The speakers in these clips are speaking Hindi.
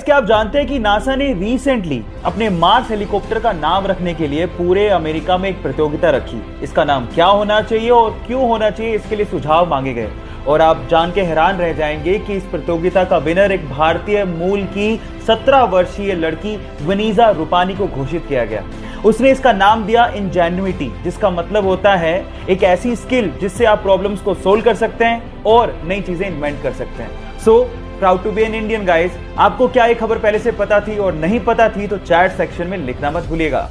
क्या आप जानते हैं कि नासा ने रिसेंटली अपने मार्स हेलीकॉप्टर का नाम रखने के लिए पूरे अमेरिका में एक प्रतियोगिता रखी। इसका नाम क्या होना चाहिए और क्यों होना चाहिए, इसके लिए सुझाव मांगे गए। और आप जान के हैरान रह जाएंगे कि इस प्रतियोगिता का विनर एक भारतीय मूल की 17 वर्षीय लड़की वनीजा रूपानी को घोषित किया गया। उसने इसका नाम दिया इंजेन्युइटी, जिसका मतलब होता है एक ऐसी स्किल जिससे आप प्रॉब्लम्स को सोल्व कर सकते हैं और नई चीजें इन्वेंट कर सकते हैं। So proud to be an Indian guys. आपको क्या ये खबर पहले से पता थी और नहीं पता थी तो चैट सेक्शन में लिखना मत भूलिएगा।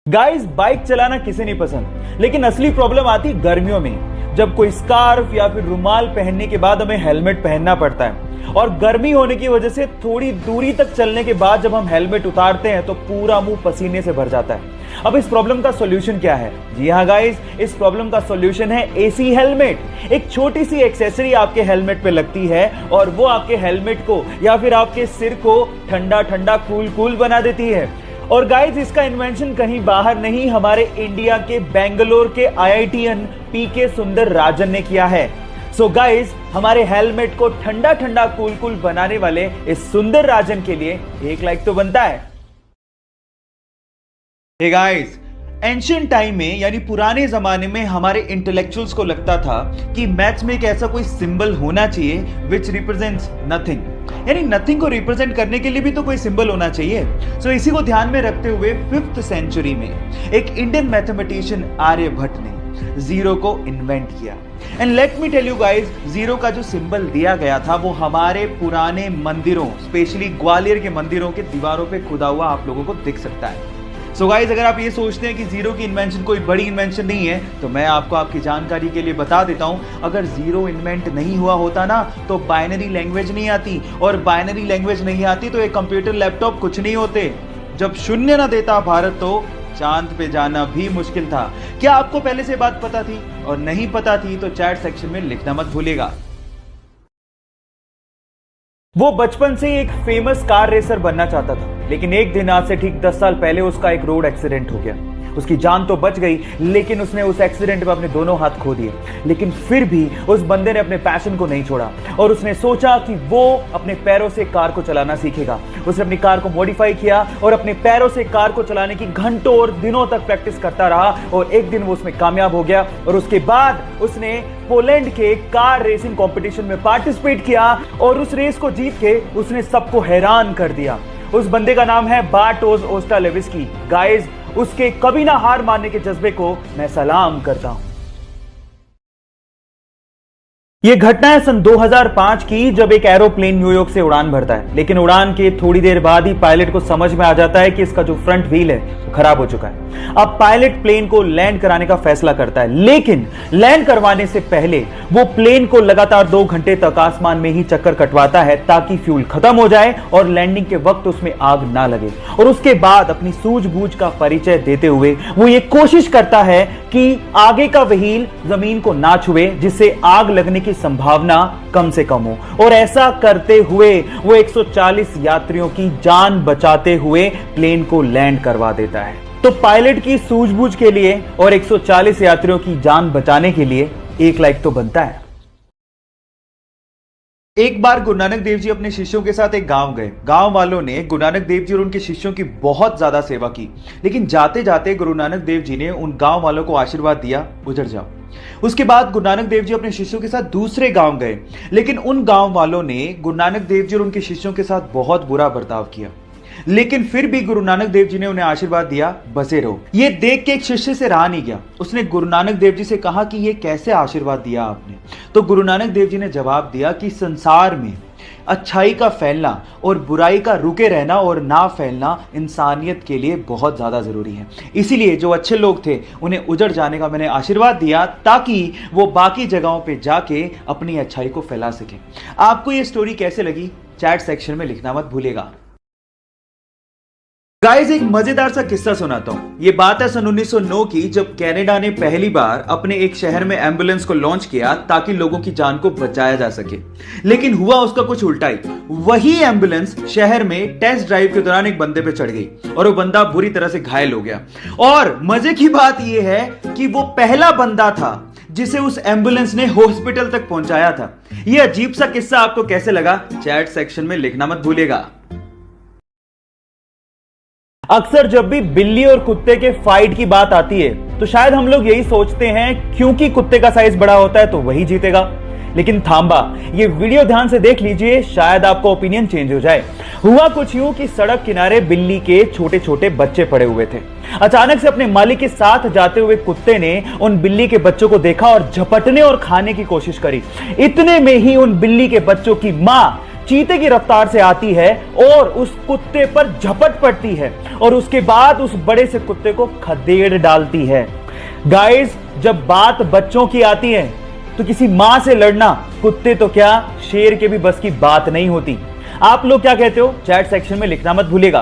गाइस, बाइक चलाना किसे नहीं पसंद, लेकिन असली प्रॉब्लम आती गर्मियों में, जब कोई स्कार्फ या फिर रुमाल पहनने के बाद हमें हेलमेट पहनना पड़ता है। और गर्मी होने की वजह से थोड़ी दूरी तक चलने के बाद जब हम हेलमेट उतारते हैं तो पूरा मुंह पसीने से भर जाता है। अब इस प्रॉब्लम का सॉल्यूशन क्या है? जी हाँ गाइस, इस प्रॉब्लम का सॉल्यूशन है एसी हेलमेट। एक छोटी सी एक्सेसरी आपके हेलमेट पे लगती है और वो आपके हेलमेट को या फिर आपके सिर को ठंडा ठंडा कूल कूल बना देती है। और गाइस, इसका इन्वेंशन कहीं बाहर नहीं, हमारे इंडिया के बेंगलोर के आईआईटीएन पीके सुंदर राजन ने किया है। सो गाइस, हमारे हेलमेट को ठंडा ठंडा कूल कूल बनाने वाले इस सुंदर राजन के लिए एक लाइक तो बनता है। हे गाइस, एंशिएंट टाइम में यानी पुराने जमाने में हमारे इंटेलेक्चुअल्स को लगता था कि मैथ्स में एक ऐसा कोई सिंबल होना चाहिए विच रिप्रेजेंट्स नथिंग, यानी नथिंग को रिप्रेजेंट करने के लिए भी तो कोई सिंबल होना चाहिए। सो इसी को ध्यान में रखते हुए 5th सेंचुरी में एक इंडियन मैथमेटिशियन आर्यभट्ट ने जीरो को इन्वेंट किया। And let me tell you guys, zero का जो सिंबल दिया गया था वो हमारे पुराने मंदिरों, स्पेशली ग्वालियर के मंदिरों के दीवारों पे खुदा हुआ आप लोगों को दिख सकता है। सो गाइस, अगर आप ये सोचते हैं कि जीरो की इन्वेंशन कोई बड़ी इन्वेंशन नहीं है, तो मैं आपको आपकी जानकारी के लिए बता देता हूं, अगर जीरो इन्वेंट नहीं हुआ होता ना तो बाइनरी लैंग्वेज नहीं आती, और बाइनरी लैंग्वेज नहीं आती तो एक कंप्यूटर लैपटॉप कुछ नहीं होते। जब शून्य ना देता भारत तो चांद पे जाना भी मुश्किल था। क्या आपको पहले से बात पता थी? और नहीं पता थी तो चैट सेक्शन में लिखना मत भूलिएगा। वो बचपन से एक फेमस कार रेसर बनना चाहता था, लेकिन एक दिन आज से ठीक 10 साल पहले उसका एक रोड एक्सीडेंट हो गया। उसकी जान तो बच गई, लेकिन उसने उस एक्सीडेंट में अपने दोनों हाथ खो दिए। लेकिन फिर भी उस बंदे ने अपने पैशन को नहीं छोड़ा और उसने सोचा कि वो अपने पैरों से कार को चलाना सीखेगा। उसने अपनी कार को मॉडिफाई किया और अपने पैरों से कार को चलाने की घंटों और दिनों तक प्रैक्टिस करता रहा और एक दिन वो उसमें कामयाब हो गया। और उसके बाद उसने पोलैंड के कार रेसिंग कंपटीशन में पार्टिसिपेट किया और उस रेस को जीत के उसने सबको हैरान कर दिया। उस बंदे का नाम है बार्टोज ओस्टालेविस्की। गाइस, उसके कभी ना हार मानने के जज्बे को मैं सलाम करता हूं। यह घटना है सन 2005 की, जब एक एरोप्लेन न्यूयॉर्क से उड़ान भरता है, लेकिन उड़ान के थोड़ी देर बाद ही पायलट को समझ में आ जाता है कि इसका जो फ्रंट व्हील है वो खराब हो चुका है। अब पायलट प्लेन को लैंड कराने का फैसला करता है, लेकिन लैंड करवाने से पहले वो प्लेन को लगातार 2 घंटे तक आसमान में ही चक्कर कटवाता है ताकि फ्यूल खत्म हो जाए और लैंडिंग के वक्त उसमें आग ना लगे। और उसके बाद अपनी सूझबूझ का परिचय देते हुए वो ये कोशिश करता है कि आगे का व्हील जमीन को ना छुए, जिससे आग लगने की संभावना कम से कम हो। और ऐसा करते हुए वो 140 यात्रियों की जान बचाते हुए प्लेन को लैंड करवा देता है। तो पायलट की सूझबूझ के लिए और 140 यात्रियों की जान बचाने के लिए एक लाइक तो बनता है। एक बार गुरु नानक देव जी अपने शिष्यों के साथ एक गांव गए। गांव वालों ने गुरु नानक देव जी और उनके शिष्यों की बहुत ज्यादा सेवा की, लेकिन जाते जाते गुरु नानक देव जी ने उन गांव वालों को आशीर्वाद दिया, उजड़ जाओ। उसके बाद गुरु नानक देव जी अपने शिष्यों के साथ दूसरे गांव गए, लेकिन उन गांव वालों ने गुरु नानक देव जी और उनके शिष्यों के साथ बहुत बुरा बर्ताव किया, लेकिन फिर भी गुरु नानक देव जी ने उन्हें आशीर्वाद दिया, बसे रहो। ये देख के एक शिष्य से रहा नहीं गया। उसने गुरु नानक देव जी से कहा कि ये कैसे आशीर्वाद दिया आपने? तो गुरु नानक देव जी ने जवाब दिया कि संसार में अच्छाई का फैलना और बुराई का रुके रहना और ना फैलना इंसानियत के लिए बहुत ज्यादा जरूरी है। इसीलिए जो अच्छे लोग थे उन्हें उजड़ जाने का मैंने आशीर्वाद दिया, ताकि वो बाकी जगहों पे जाके अपनी अच्छाई को फैला सके। आपको ये स्टोरी कैसे लगी? चैट सेक्शन में लिखना मत भूलिएगा। गाइस, एक मजेदार सा किस्सा सुनाता हूं। ये बात है सन 1909 की, जब कनाडा ने पहली बार अपने एक शहर में एम्बुलेंस को लॉन्च किया ताकि लोगों की जान को बचाया जा सके। लेकिन हुआ उसका कुछ उल्टा ही। वही एम्बुलेंस शहर में टेस्ट ड्राइव के दौरान एक बंदे पे चढ़ गई और वो बंदा बुरी तरह से घायल हो गया। और मजे की बात यह है कि वो पहला बंदा था जिसे उस एम्बुलेंस ने हॉस्पिटल तक पहुंचाया था। यह अजीब सा किस्सा आपको कैसे लगा, चैट सेक्शन में लिखना मत भूलिएगा। अक्सर जब भी बिल्ली और कुत्ते के फाइट की बात आती है तो शायद हम लोग यही सोचते हैं क्योंकि कुत्ते का साइज बड़ा होता है तो वही जीतेगा। लेकिन थांबा, ये वीडियो ध्यान से देख लीजिए, शायद आपका ओपिनियन चेंज हो जाए। हुआ कुछ यूं कि सड़क किनारे बिल्ली के छोटे छोटे बच्चे पड़े हुए थे। अचानक से अपने मालिक के साथ जाते हुए कुत्ते ने उन बिल्ली के बच्चों को देखा और झपटने और खाने की कोशिश करी। इतने में ही उन बिल्ली के बच्चों की मां चीते की रफ्तार से आती है और उस कुत्ते पर झपट पड़ती है और उसके बाद उस बड़े से कुत्ते को खदेड़ डालती है। गाइस, जब बात बच्चों की आती है तो किसी मां से लड़ना कुत्ते तो क्या शेर के भी बस की बात नहीं होती। आप लोग क्या कहते हो, चैट सेक्शन में लिखना मत भूलिएगा।